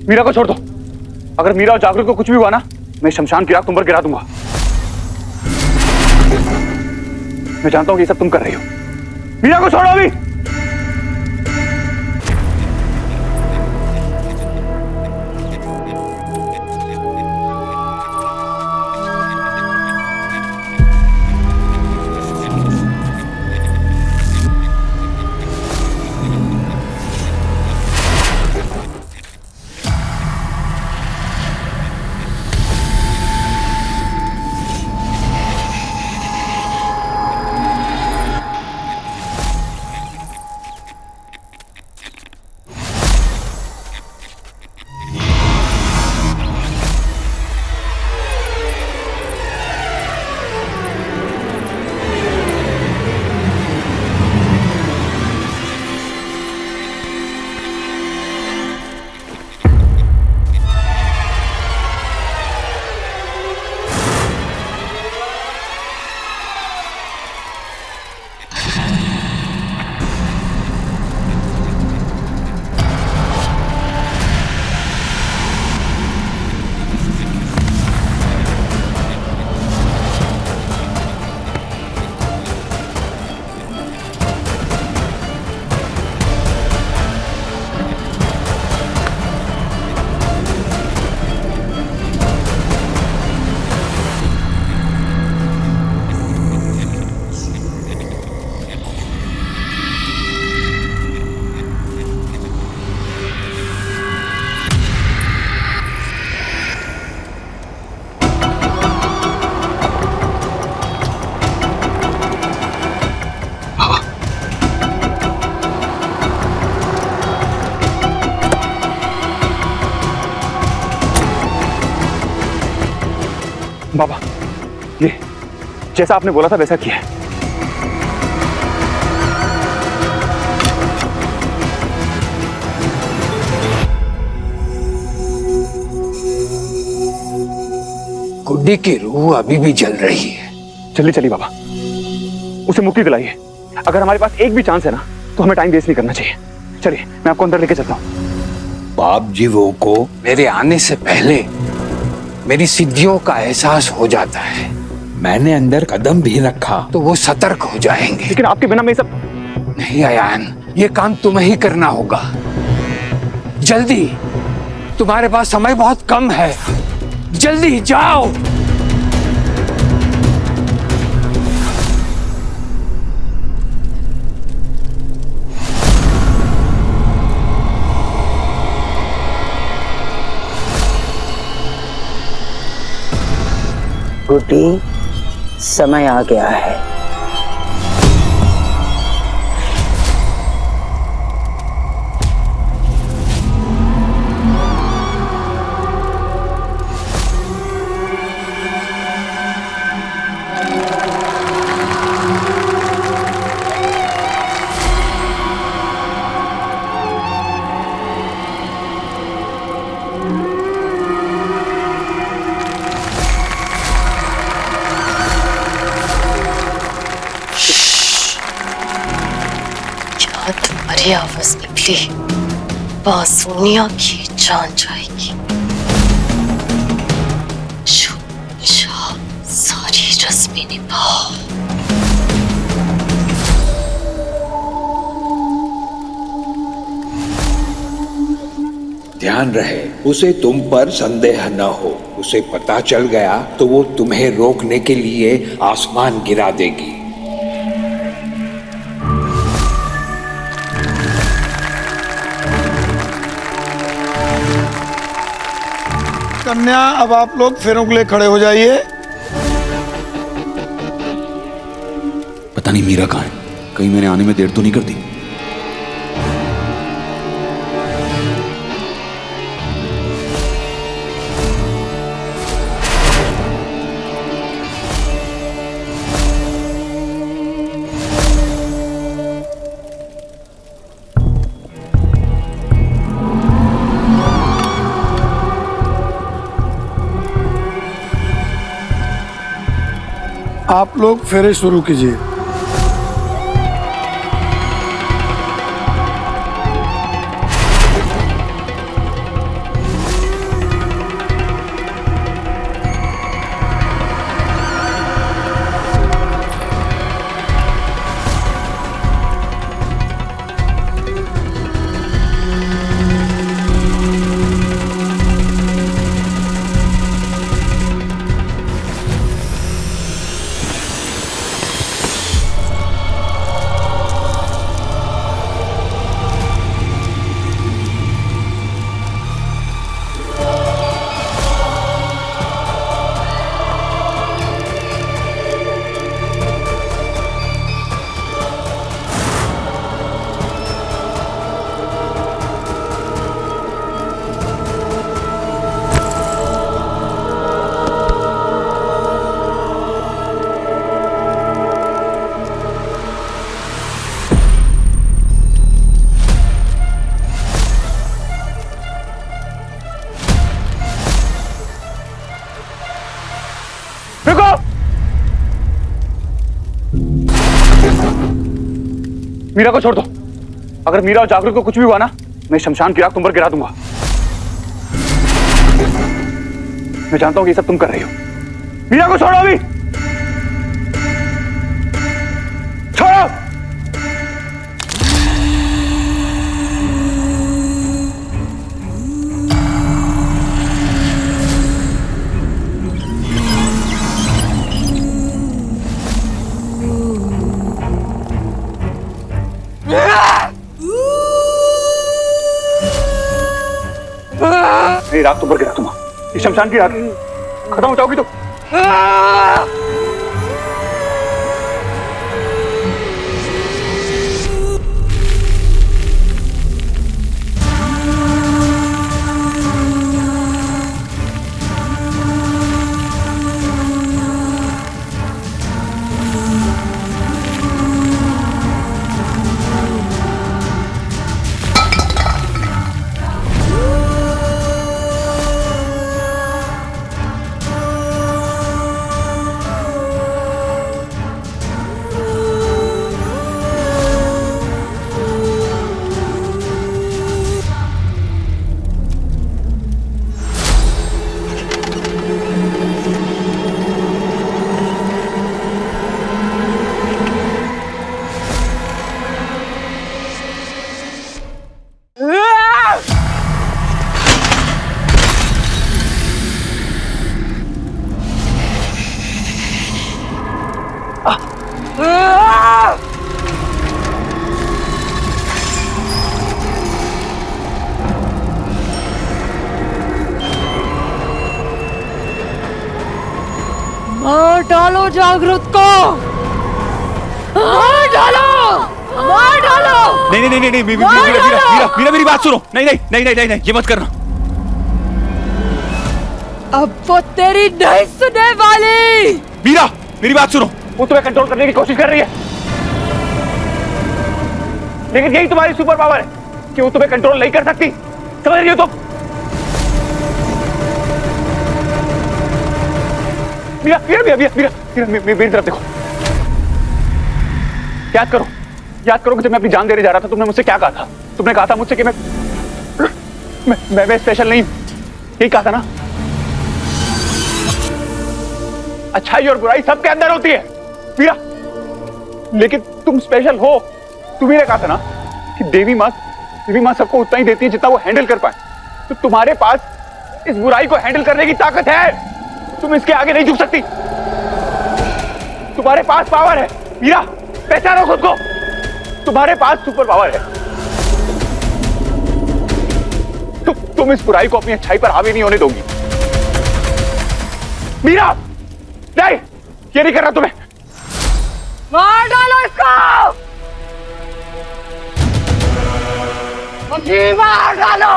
मीरा को छोड़ दो। अगर मीरा और जागरूक को कुछ भी हुआ ना, मैं शमशान की आग तुम पर गिरा दूंगा। मैं जानता हूं कि ये सब तुम कर रही हो। मीरा को छोड़ो अभी। बाबा, ये जैसा आपने बोला था वैसा किया है। गुड्डी की रूह अभी भी जल रही है। जल्दी चलिए बाबा, उसे मुक्ति दिलाइए। अगर हमारे पास एक भी चांस है ना, तो हमें टाइम वेस्ट नहीं करना चाहिए। चलिए, मैं आपको अंदर लेके चलता हूँ। बाप जीवों को मेरे आने से पहले मेरी सिद्धियों का एहसास हो जाता है। मैंने अंदर कदम भी रखा तो वो सतर्क हो जाएंगे। लेकिन आपके बिना मैं सब नहीं अयान, ये काम तुम्हें ही करना होगा। जल्दी, तुम्हारे पास समय बहुत कम है। जल्दी जाओ। गुड्डी, समय आ गया है। तुम्हारी आवाज निकली, बासुनिया की जान जाएगी। सारी रस्में निभाओ। ध्यान रहे, उसे तुम पर संदेह न हो। उसे पता चल गया तो वो तुम्हें रोकने के लिए आसमान गिरा देगी। कन्या, अब आप लोग फेरों के लिए खड़े हो जाइए। पता नहीं मीरा कहाँ है, कहीं मैंने आने में देर तो नहीं कर दी। आप लोग फेरे शुरू कीजिए। मीरा को छोड़ दो। अगर मीरा और जागरूक को कुछ भी हुआ ना, मैं शमशान की आग तुम पर गिरा दूंगा। मैं जानता हूं कि ये सब तुम कर रही हो। मीरा को छोड़ो अभी, छोड़ो। नहीं, रात तुम पर गिरा दूंगा। ये शमशान की आग खत्म हो जाओगी तो। मार डालो जागृत को, मार डालो, मार डालो। नहीं नहीं नहीं नहीं, मीरा मीरा मेरी बात सुनो। नहीं नहीं नहीं नहीं नहीं, ये मत करना। अब वो तेरी नहीं सुनने वाली। मीरा मेरी बात सुनो। वो तुम्हें कंट्रोल करने की कोशिश कर रही है, लेकिन यही तुम्हारी सुपर पावर है कि वो तुम्हें कंट्रोल नहीं कर सकती। समझ रही हो तुम? मीरा मीरा मीरा मीरा मीरा मेरी तरफ देखो। याद करो, याद करो कि जब मैं अपनी जान देने जा रहा था, तुमने मुझसे क्या कहा था? तुमने कहा था मुझसे कि मैं स्पेशल नहीं हूं, यही कहा था ना? अच्छाई और बुराई सबके अंदर होती है मीरा, लेकिन तुम स्पेशल हो। तुम्ही ने कहा था ना कि देवी माँ सबको उतना ही देती है जितना वो हैंडल कर पाए। तो तुम्हारे पास इस बुराई को हैंडल करने की ताकत है। तुम इसके आगे नहीं झुक सकती। तुम्हारे पास पावर है मीरा, पहचानो खुद को। तुम्हारे पास सुपर पावर है। तुम इस बुराई को अपनी अच्छाई पर हावी नहीं होने दोगी मीरा। नहीं, ये नहीं करना तुम्हें। मार डालो इसको, मार डालो।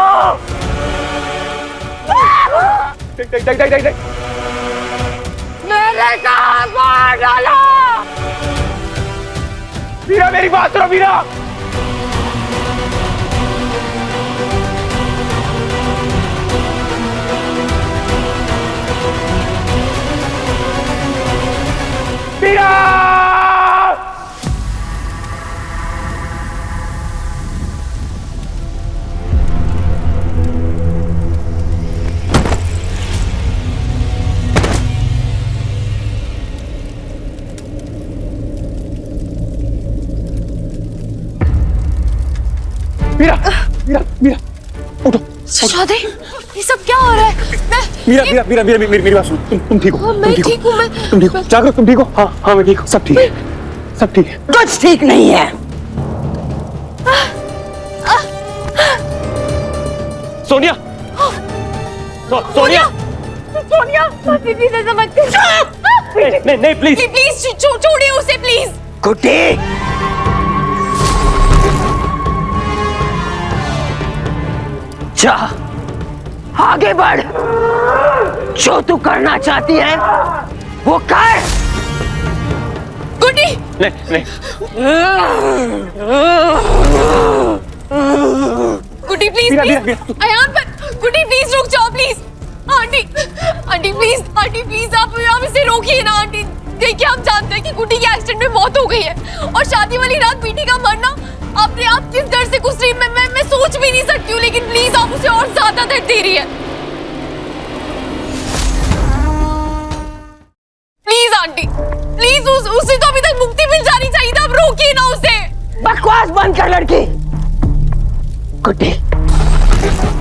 नहीं, मेरे साथ मार डालो। मीरा मेरी बात सुनो मीरा। मीरा मीरा मीरा मीरा उठो। सुजाते, ये सब क्या हो रहा है? मीरा मीरा मीरा मीरा मेरी बात सुनो। तुम ठीक हो? मैं ठीक हूँ। तुम ठीक हो? जागरूक तुम ठीक हो? हाँ हाँ मैं ठीक हूँ। सब ठीक है, सब ठीक है। कुछ ठीक नहीं है। सोनिया, सोनिया, सोनिया, दीदी ने समझते। नहीं नहीं प्लीज प्लीज छोड़िए उसे प्लीज। गुड्डी, जा आगे बढ़। जो तू करना चाहती है वो कर। गुड्डी, नहीं नहीं गुड्डी प्लीज अयान पर, गुड्डी प्लीज रुक जाओ प्लीज। आंटी आंटी प्लीज आप इसे रोकिए ना आंटी। देखिए हम जानते हैं कि गुड्डी के एक्सीडेंट में मौत हो गई है और शादी वाली रात बेटी का मरना जानते आप किस दर्द से गुजरी, मैं सोच भी नहीं सकती हूँ, लेकिन प्लीज आप उसे और ज्यादा दर्द दे रही है। प्लीज आंटी, प्लीज उसे तो अभी तक मुक्ति मिल जानी चाहिए था, अब रोकिए ना उसे। बकवास बंद कर लड़की। गुड्डी,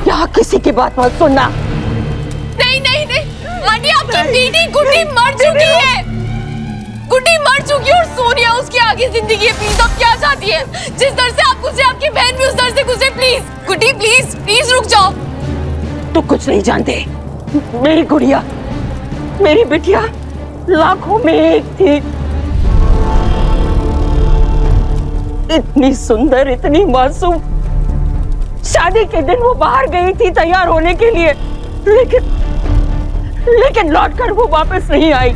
यहाँ किसी की बात मत सुनना। नहीं नहीं नहीं आंटी, आपकी बेटी गुड्डी मर चुकी है, गुड्डी मर चुकी है और सोनिया उसकी आगे जिंदगी है। प्लीज आप क्या चाहती है? जिस दर से आप गुजरे आपकी बहन भी उस दर से गुजरे। प्लीज गुड्डी, प्लीज प्लीज रुक जाओ। तू कुछ नहीं जानते। मेरी गुड़िया, मेरी बिटिया लाखों में एक थी, इतनी सुंदर, इतनी मासूम। शादी के दिन वो बाहर गई थी तैयार होने के लिए, लेकिन लौटकर वो वापस नहीं आई।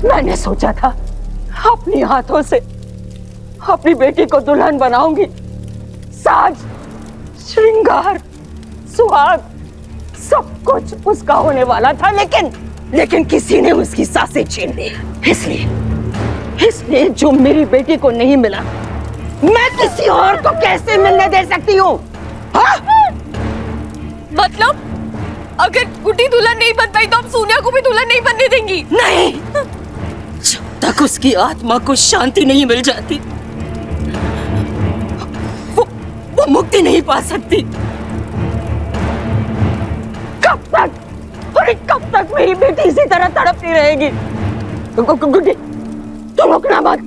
मैंने सोचा था अपने हाथों से अपनी बेटी को दुल्हन बनाऊंगी, साज, श्रृंगार, सुहाग सब कुछ उसका होने वाला था, लेकिन किसी ने उसकी सांसें छीन ली। इसलिए जो मेरी बेटी को नहीं मिला, मैं किसी और को कैसे मिलने दे सकती हूँ? मतलब अगर गुड्डी दुल्हन नहीं बन पाई तो आप सोनिया को भी दुल्हन नहीं बनने देंगी? नहीं, जब तक उसकी आत्मा को शांति नहीं मिल जाती वो मुक्ति नहीं पा सकती। कब तक मेरी बेटी इसी तरह तड़पती रहेगी? गुड्डी, तुम रुकना मत,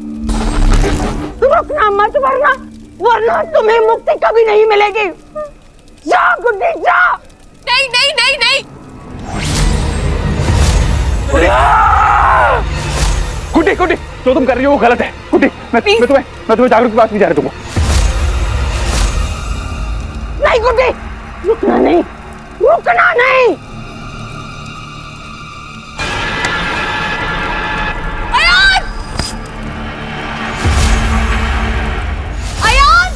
वरना तुम्हें मुक्ति कभी नहीं मिलेगी। जा गुड्डी, जा। नहीं नहीं नहीं नहीं गुड्डी, गुड्डी, जो तुम कर रही हो वो गलत है। गुड्डी, मैं तुम्हें जागरूक की बात नहीं जा रहा तुमको। नहीं गुड्डी, रुकना नहीं। अयान! अयान!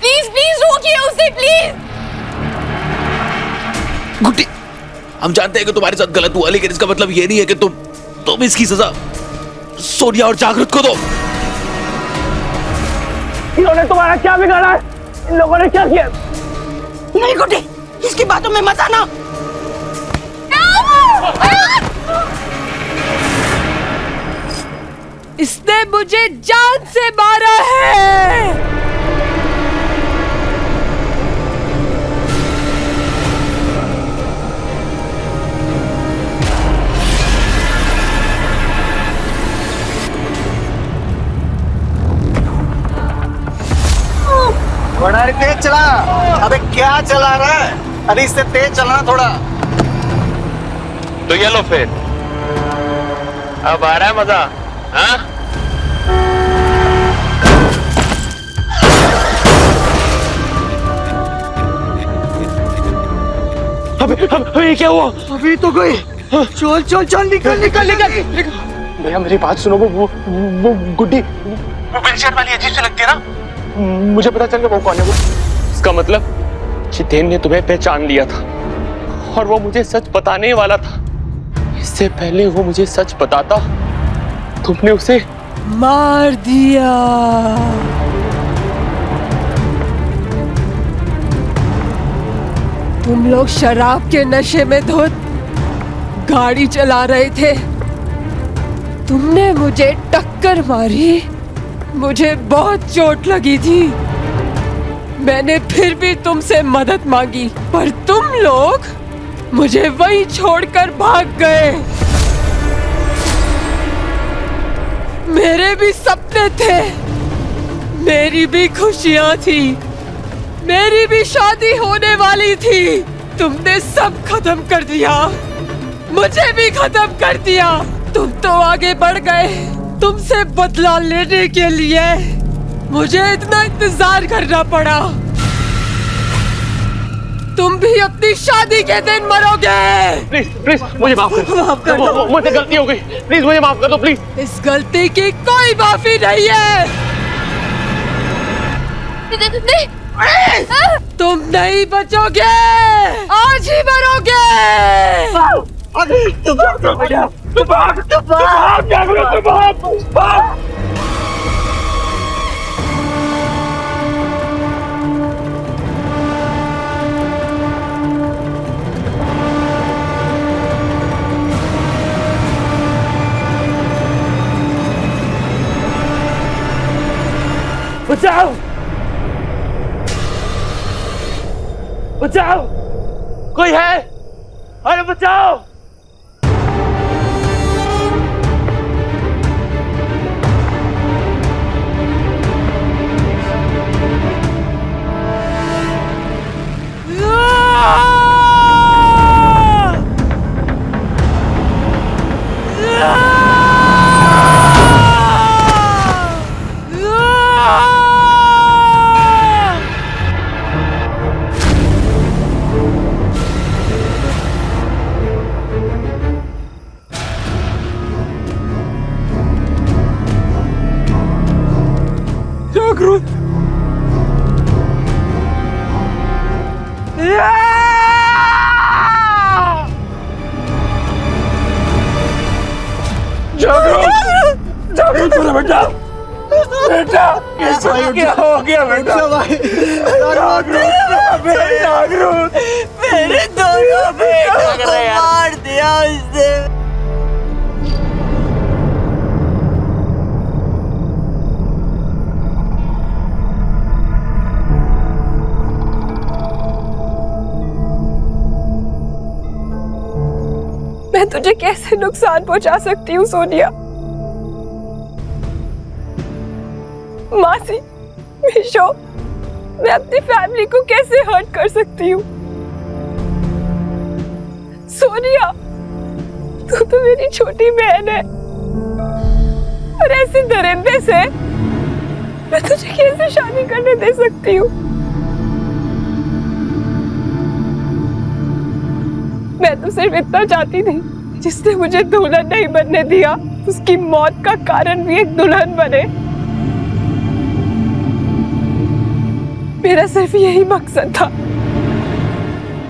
प्लीज प्लीज रोकिए उसे, प्लीज। गुड्डी, हम जानते हैं कि तुम्हारे साथ गलत हुआ, लेकिन इसका मतलब ये नहीं है कि तुम इसकी सजा सोनिया और जागृत को दो। इन्होंने तुम्हारा क्या बिगाड़ा है? इन लोगों ने क्या किया? नहीं गुड्डी, इसकी बातों में मत आना। इसने मुझे जान से मारा है। बड़ा तेज चला। अबे क्या चला रहा है? अरे इससे तेज चलाना थोड़ा। तो ये लो फिर, अब आ रहा है मजा? हाँ? अबे क्या हुआ? अभी तो गई। चल निकल। भैया मेरी बात सुनो, वो गुड्डी, वो बेल शर्ट वाली अजीब सी लगती है ना, मुझे पता चल गया वो कौन है। वो इसका मतलब जितेन ने तुम्हें पहचान लिया था और वो मुझे सच बताने वाला था। इससे पहले वो मुझे सच बताता, तुमने उसे मार दिया। तुम लोग शराब के नशे में धुत गाड़ी चला रहे थे, तुमने मुझे टक्कर मारी, मुझे बहुत चोट लगी थी। मैंने फिर भी तुमसे मदद मांगी, पर तुम लोग मुझे वहीं छोड़कर भाग गए। मेरे भी सपने थे, मेरी भी खुशियां थी, मेरी भी शादी होने वाली थी। तुमने सब खत्म कर दिया, मुझे भी खत्म कर दिया। तुम तो आगे बढ़ गए, तुमसे बदला लेने के लिए मुझे इतना इंतजार करना पड़ा। तुम भी अपनी शादी के दिन मरोगे। प्लीज मुझे माफ कर दो, मुझसे गलती हो गई, प्लीज मुझे माफ कर दो प्लीज। इस गलती की कोई माफी नहीं है। तुम नहीं बचोगे, आज ही मरोगे। बचाओ बचाओ कोई है अरे बचाओ क्या हो गया बेटा भाई मेरे दोनों बेटों को मार दिया उसने। मैं तुझे कैसे नुकसान पहुंचा सकती हूँ सोनिया? मासी, मिशो, मैं अपनी फैमिली को कैसे हर्ट कर सकती हूँ? सोनिया, तू तो मेरी छोटी बहन है और ऐसे दरिंदे से मैं तुझे कैसे शादी करने दे सकती हूँ? मैं तो सिर्फ इतना चाहती थी, जिसने मुझे दुल्हन नहीं बनने दिया उसकी मौत का कारण भी एक दुल्हन बने। मेरा सिर्फ यही मकसद था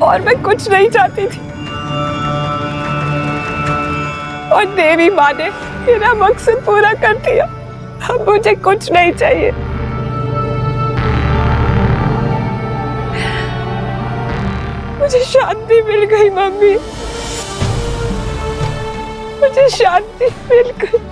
और मैं कुछ नहीं चाहती थी। और देवी माँ ने मेरा मकसद पूरा कर दिया। अब मुझे कुछ नहीं चाहिए। मुझे शांति मिल गई मम्मी, मुझे शांति मिल गई।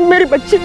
मेरी बच्ची